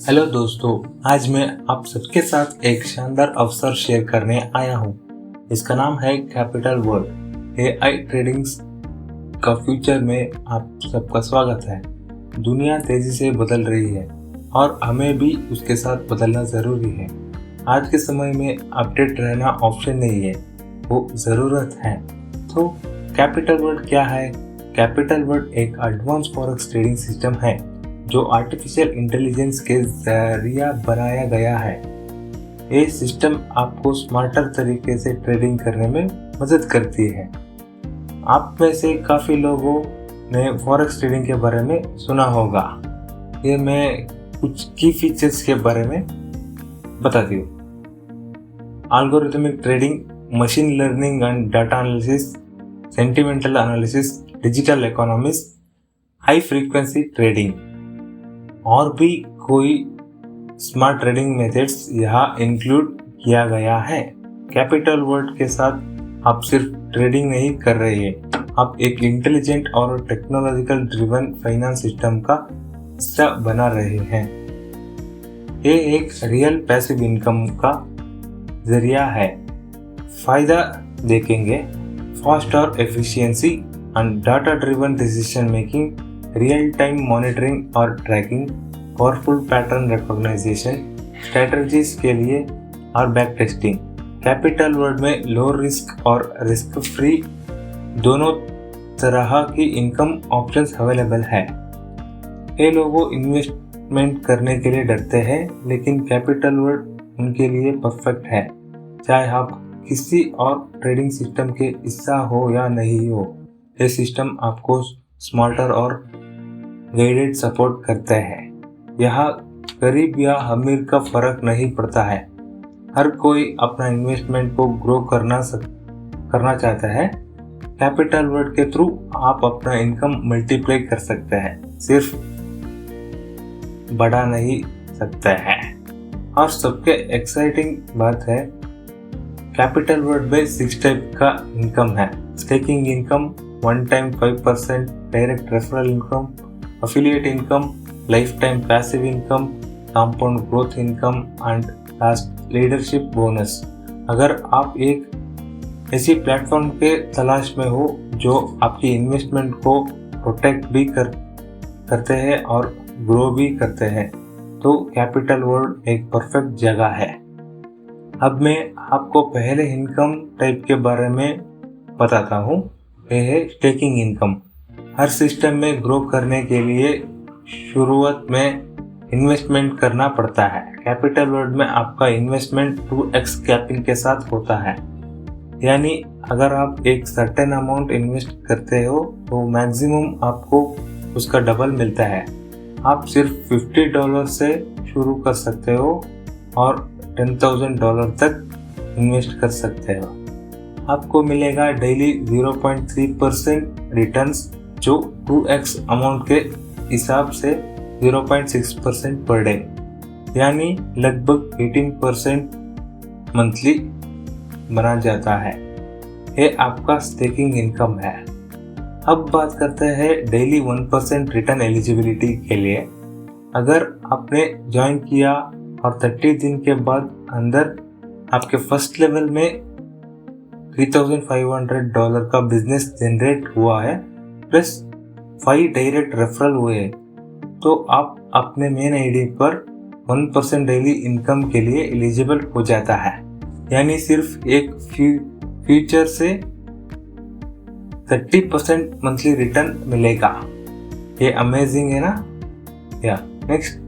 Hello दोस्तों, आज मैं आप सबके साथ एक शानदार अवसर शेयर करने आया हूँ। इसका नाम है कैपिटल वर्ल्ड। एआई ट्रेडिंग्स का फ्यूचर में आप सबका स्वागत है। दुनिया तेजी से बदल रही है और हमें भी उसके साथ बदलना जरूरी है। आज के समय में अपडेट रहना ऑप्शन नहीं है, वो ज़रूरत है। तो कैपिटल वर्ल्ड क्या है? कैपिटल वर्ल्ड एक एडवांस फॉरेक्स ट्रेडिंग सिस्टम है जो आर्टिफिशियल इंटेलिजेंस के जरिया बनाया गया है। ये सिस्टम आपको स्मार्टर तरीके से ट्रेडिंग करने में मदद करती है। आप में से काफ़ी लोगों ने फॉरेक्स ट्रेडिंग के बारे में सुना होगा। ये मैं कुछ की फीचर्स के बारे में बताती हूँ। Algorithmic trading, machine learning and data analysis, sentimental analysis, digital economics, high frequency trading और भी कोई स्मार्ट ट्रेडिंग मेथड्स यहाँ इंक्लूड किया गया है। कैपिटल वर्ल्ड के साथ आप सिर्फ ट्रेडिंग नहीं कर रहे हैं, आप एक इंटेलिजेंट और टेक्नोलॉजिकल ड्रिवन फाइनेंस सिस्टम का हिस्सा बना रहे हैं। ये एक रियल पैसिव इनकम का जरिया है। फायदा देखेंगे: फास्ट और efficiency and data driven decision making, real time monitoring और tracking, powerful pattern recognition, strategies के लिए और बैक टेस्टिंग। कैपिटल वर्ल्ड में लो रिस्क और रिस्क फ्री दोनों तरह की इनकम ऑप्शंस अवेलेबल है। ये लोग इन्वेस्टमेंट करने के लिए डरते हैं, लेकिन कैपिटल वर्ल्ड उनके लिए परफेक्ट है। चाहे आप किसी और ट्रेडिंग सिस्टम के हिस्सा हो या नहीं हो, ये सिस्टम आपको स्मार्टर और गाइडेड सपोर्ट करते हैं। यहाँ गरीब या अमीर का फर्क नहीं पड़ता है। हर कोई अपना इन्वेस्टमेंट को ग्रो करना चाहता है। कैपिटल वर्ल्ड के थ्रू आप अपना इनकम मल्टीप्लाई कर सकते हैं, सिर्फ बढ़ा नहीं सकते हैं। और सबके एक्साइटिंग बात है, कैपिटल वर्ल्ड में 6 टाइप का इनकम है। Staking income, one time 5% direct referral income, affiliate income, lifetime passive income, compound growth income and last leadership bonus। अगर आप एक ऐसी प्लेटफॉर्म के तलाश में हो जो आपकी इन्वेस्टमेंट को प्रोटेक्ट भी करते हैं और ग्रो भी करते हैं, तो कैपिटल वर्ल्ड एक परफेक्ट जगह है। अब मैं आपको पहले इनकम टाइप के बारे में बताता हूँ। यह है स्टेकिंग इनकम। हर सिस्टम में ग्रो करने के लिए शुरुआत में इन्वेस्टमेंट करना पड़ता है। कैपिटल वर्ल्ड में आपका इन्वेस्टमेंट 2x कैपिंग के साथ होता है, यानी अगर आप एक सर्टेन अमाउंट इन्वेस्ट करते हो तो मैक्सिमम आपको उसका डबल मिलता है। आप सिर्फ $50 से शुरू कर सकते हो और $10,000 तक इन्वेस्ट कर सकते हो। आपको मिलेगा डेली 0.3% रिटर्न्स, जो 2x अमाउंट के हिसाब से 0.6% पर डे, यानी लगभग 18% मंथली बना जाता है। ये आपका स्टेकिंग इनकम है। अब बात करते हैं डेली 1% रिटर्न एलिजिबिलिटी के लिए। अगर आपने ज्वाइन किया और 30 दिन के बाद अंदर आपके फर्स्ट लेवल में $3,500 का बिजनेस जनरेट हुआ है प्लस 5 डायरेक्ट रेफरल हुए, तो आप अपने मेन आईडी पर 1% डेली इनकम के लिए एलिजिबल हो जाता है। यानी सिर्फ एक फ्यूचर से 30% मंथली रिटर्न मिलेगा। ये अमेजिंग है ना? या next,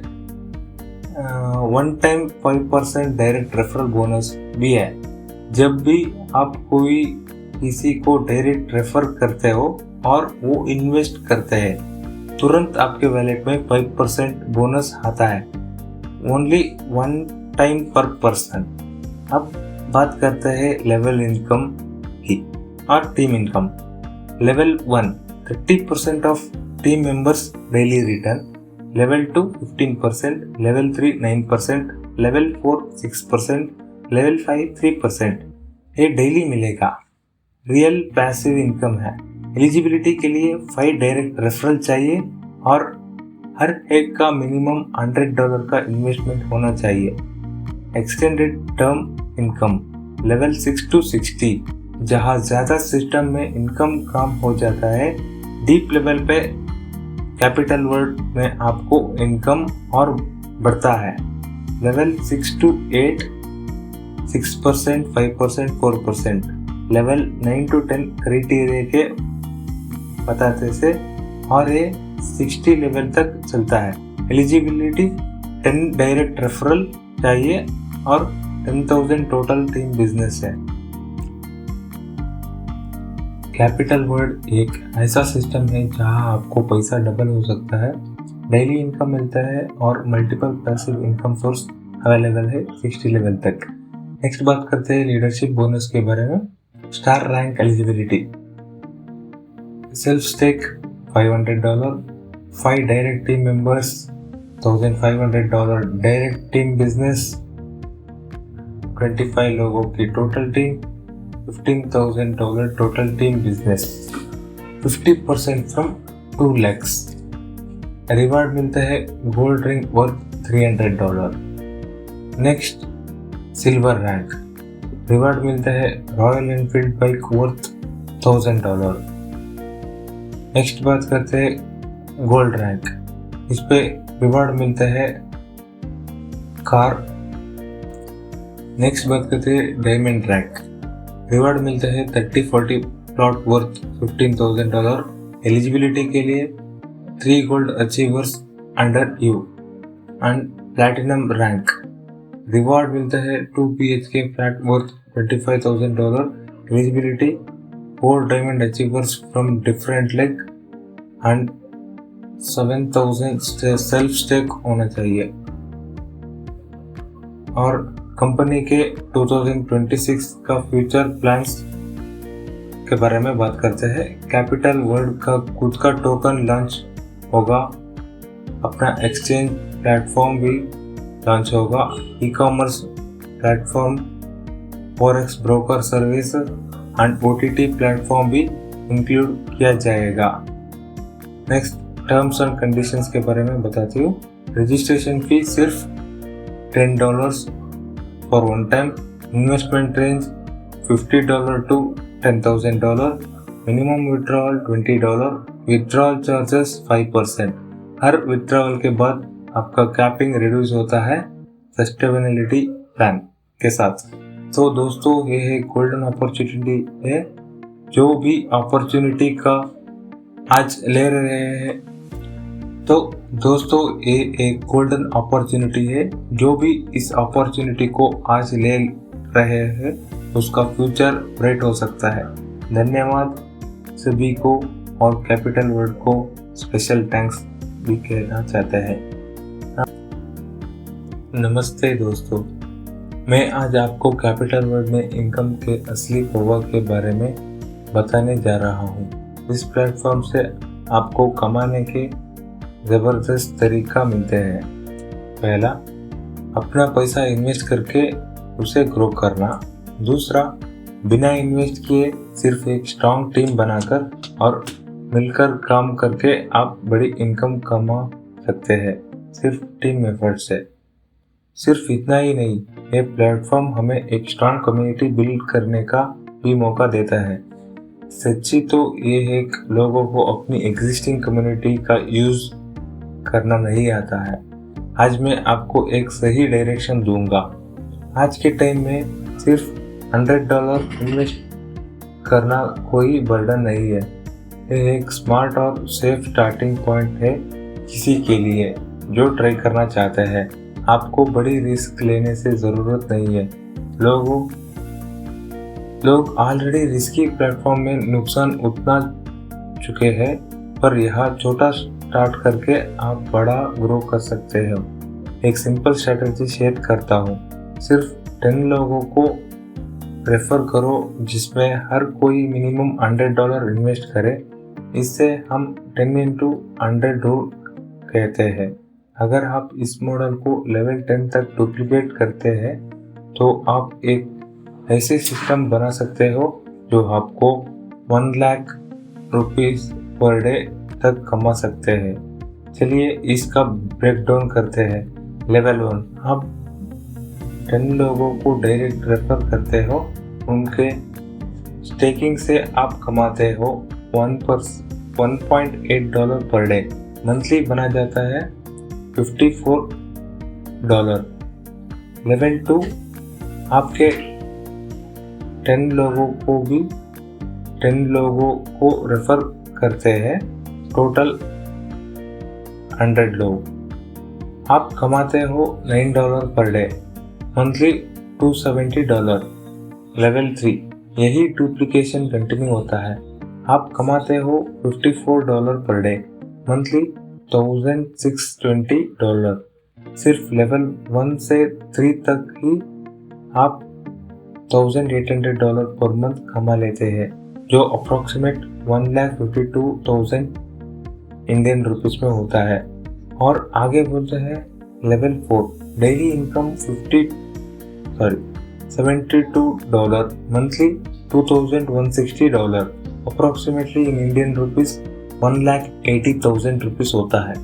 one time 5% direct referral bonus भी है। जब भी आप कोई किसी को डायरेक्ट रेफर करते हो और वो इन्वेस्ट करते हैं, तुरंत आपके वैलेट में 5% बोनस आता है। ओनली 1 टाइम पर पर्सन। अब बात करते हैं लेवल इनकम की और team income. Level 1 30% of team members daily return, level 2 15%, level 3 9%, level 4 6%, level 5 3%। ये डेली मिलेगा। रियल पैसिव इनकम है। एलिजिबिलिटी के लिए 5 डायरेक्ट रेफरल चाहिए और हर एक का मिनिमम $100 का इन्वेस्टमेंट होना चाहिए। Extended term income level 6 to 60, जहाँ ज़्यादा सिस्टम में इनकम काम हो जाता है। डीप लेवल पे कैपिटल वर्ल्ड में आपको इनकम और बढ़ता है। Level 6 to 8 6%, 5%, 4%। Level 9 to 10 criteria के बताते से और ये 60 लेवल तक चलता है। एलिजिबिलिटी 10 डायरेक्ट रेफरल चाहिए और 10,000 टोटल टीम बिजनेस है। कैपिटल वर्ल्ड एक ऐसा सिस्टम है जहां आपको पैसा डबल हो सकता है, डेली इनकम मिलता है और multiple passive income source available है 60 लेवल तक। नेक्स्ट बात करते हैं लीडरशिप बोनस के बारे में। Star rank eligibility, self stake $500, 5 direct team members $1,500, direct team business 25 लोगों की total team $15,000 total team business, 50% from 2 lakhs। Reward मिलता है gold ring worth $300। Next silver rank, reward मिलता है Royal Enfield bike worth $1,000। Next बात करते हैं gold rank, इस पे रिवार्ड मिलता है कार। नेक्स्ट बात करते हैं डायमंड रैंक, रिवार्ड मिलता है 30-40 प्लॉट वर्थ $15,000। एलिजिबिलिटी के लिए 3 gold achievers under you. And platinum rank, reward मिलता है 2 BHK flat worth $25,000। Eligibility 4 diamond achievers from different leg and 7,000 self stake होना चाहिए। और कंपनी के 2026 का फ्यूचर प्लान्स के बारे में बात करते हैं। कैपिटल वर्ल्ड का खुद का टोकन लॉन्च होगा, अपना एक्सचेंज प्लेटफॉर्म भी लॉन्च होगा, e commerce platform, forex broker service and OTT platform भी इंक्लूड किया जाएगा। नेक्स्ट टर्म्स एंड कंडीशंस के बारे में बताती हूँ। रजिस्ट्रेशन फी सिर्फ $10 for one time, investment range $50 to $10,000, minimum withdrawal $20, withdrawal charges 5%। Her withdrawal के बाद आपका कैपिंग रिड्यूस होता है सस्टेनेबिलिटी प्लान के साथ। तो दोस्तों ये है गोल्डन अपॉर्चुनिटी है, जो भी अपॉर्चुनिटी का आज ले रहे हैं। तो दोस्तों ये एक गोल्डन अपॉर्चुनिटी है, जो भी इस अपॉर्चुनिटी को आज ले रहे हैं उसका फ्यूचर ब्राइट हो सकता है। धन्यवाद सभी को और कैपिटल वर्ल्ड को स्पेशल थैंक्स भी कहना चाहते हैं। नमस्ते दोस्तों, मैं आज आपको कैपिटल वर्ल्ड में इनकम के असली प्रभाव के बारे में बताने जा रहा हूँ। इस प्लेटफॉर्म से आपको कमाने के ज़बरदस्त तरीका मिलते हैं। पहला, अपना पैसा इन्वेस्ट करके उसे ग्रो करना। दूसरा, बिना इन्वेस्ट किए सिर्फ एक स्ट्रॉन्ग टीम बनाकर और मिलकर काम करके आप बड़ी इनकम कमा सकते हैं, सिर्फ टीम एफर्ट से। सिर्फ इतना ही नहीं, ये प्लेटफॉर्म हमें एक स्ट्रॉन्ग कम्युनिटी बिल्ड करने का भी मौका देता है। सच्ची तो ये है कि लोगों को अपनी एग्जिस्टिंग कम्युनिटी का यूज़ करना नहीं आता है। आज मैं आपको एक सही डायरेक्शन दूंगा। आज के टाइम में सिर्फ $100 इन्वेस्ट करना कोई बर्डन नहीं है। ये एक स्मार्ट और सेफ स्टार्टिंग पॉइंट है किसी के लिए जो ट्राई करना चाहते हैं। आपको बड़ी रिस्क लेने से ज़रूरत नहीं है। लोग ऑलरेडी रिस्की प्लेटफॉर्म में नुकसान उठा चुके हैं, पर यह छोटा स्टार्ट करके आप बड़ा ग्रो कर सकते हो। एक सिंपल स्ट्रेटजी शेयर करता हूँ। सिर्फ 10 लोगों को रेफर करो जिसमें हर कोई मिनिमम $100 इन्वेस्ट करे। इससे हम 10 into 100 रूल कहते हैं। अगर आप इस मॉडल को लेवल 10 तक डुप्लीकेट करते हैं तो आप एक ऐसे सिस्टम बना सकते हो जो आपको 1 लाख रुपीस पर डे तक कमा सकते हैं। चलिए इसका ब्रेकडाउन करते हैं। लेवल 1, आप 10 लोगों को डायरेक्ट रेफर करते हो, उनके स्टेकिंग से आप कमाते हो $1.8 पर डे। मंथली बना जाता है $54। लेवल 2, आपके 10 लोगों को रेफर करते हैं, टोटल 100 लोग। आप कमाते हो $9 पर डे, मंथली $270। लेवल 3, यही डुप्लीकेशन कंटिन्यू होता है। आप कमाते हो $54 पर डे, मंथली $1620। सिर्फ लेवल 1 से 3 तक ही आप $1800 पर मंथ कमा लेते हैं, जो अप्रोक्सीमेट 1,52,000 इंडियन रुपीस में होता है। और आगे बोलते हैं level 4, daily income $72, monthly $2,160, approximately in Indian rupees 1,80,000 rupees होता है।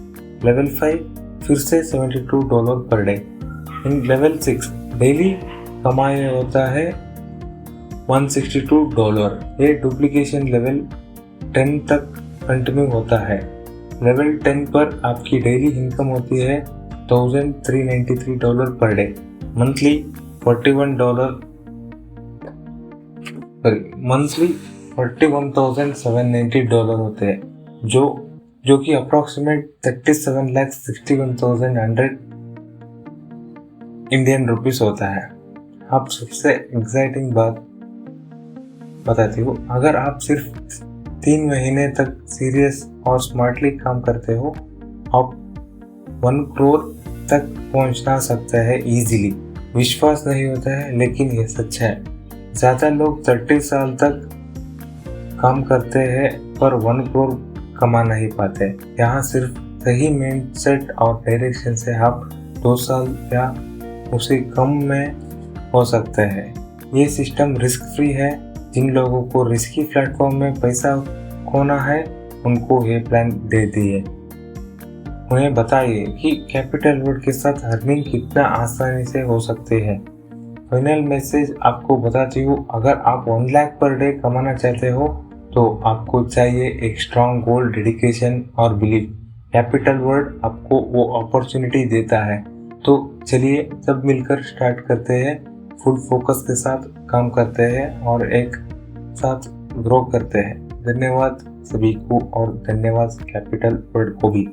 लेवल 5 फिर से $72 per day. In level 6 daily कमाई होता है $162। ये डुप्लीकेशन लेवल 10 तक कंटिन्यू होता है। लेवल 10 पर आपकी डेली इनकम होती है $1,393 पर डे, मंथली $41,790 होते हैं, जो कि अप्रोक्सीमेट 37,61,100 इंडियन रुपीस होता है। आप सबसे एक्साइटिंग बात बताती हूँ, अगर आप सिर्फ 3 महीने तक सीरियस और स्मार्टली काम करते हो, आप 1 करोड़ तक पहुँचना सकते हैं इजीली। विश्वास नहीं होता है, लेकिन ये सच है। ज़्यादा लोग 30 साल तक काम करते हैं पर 1 करोड़ कमा नहीं पाते। यहाँ सिर्फ सही माइंडसेट और डायरेक्शन से आप 2 साल या उससे कम में हो सकते हैं। ये सिस्टम रिस्क फ्री है। जिन लोगों को रिस्की प्लेटफॉर्म में पैसा खोना है, उनको ये प्लान दे दिए। उन्हें बताइए कि कैपिटल वर्ड के साथ अर्निंग कितना आसानी से हो सकती है। फाइनल मैसेज आपको बताती हूँ, अगर आप 1 लाख पर डे कमाना चाहते हो तो आपको चाहिए एक स्ट्रॉन्ग गोल, डेडिकेशन और बिलीफ। कैपिटल वर्ड आपको वो अपॉर्चुनिटी देता है। तो चलिए सब मिलकर स्टार्ट करते हैं, फुल फोकस के साथ काम करते हैं और एक साथ ग्रो करते हैं। धन्यवाद सभी को और धन्यवाद कैपिटल वर्ड को भी।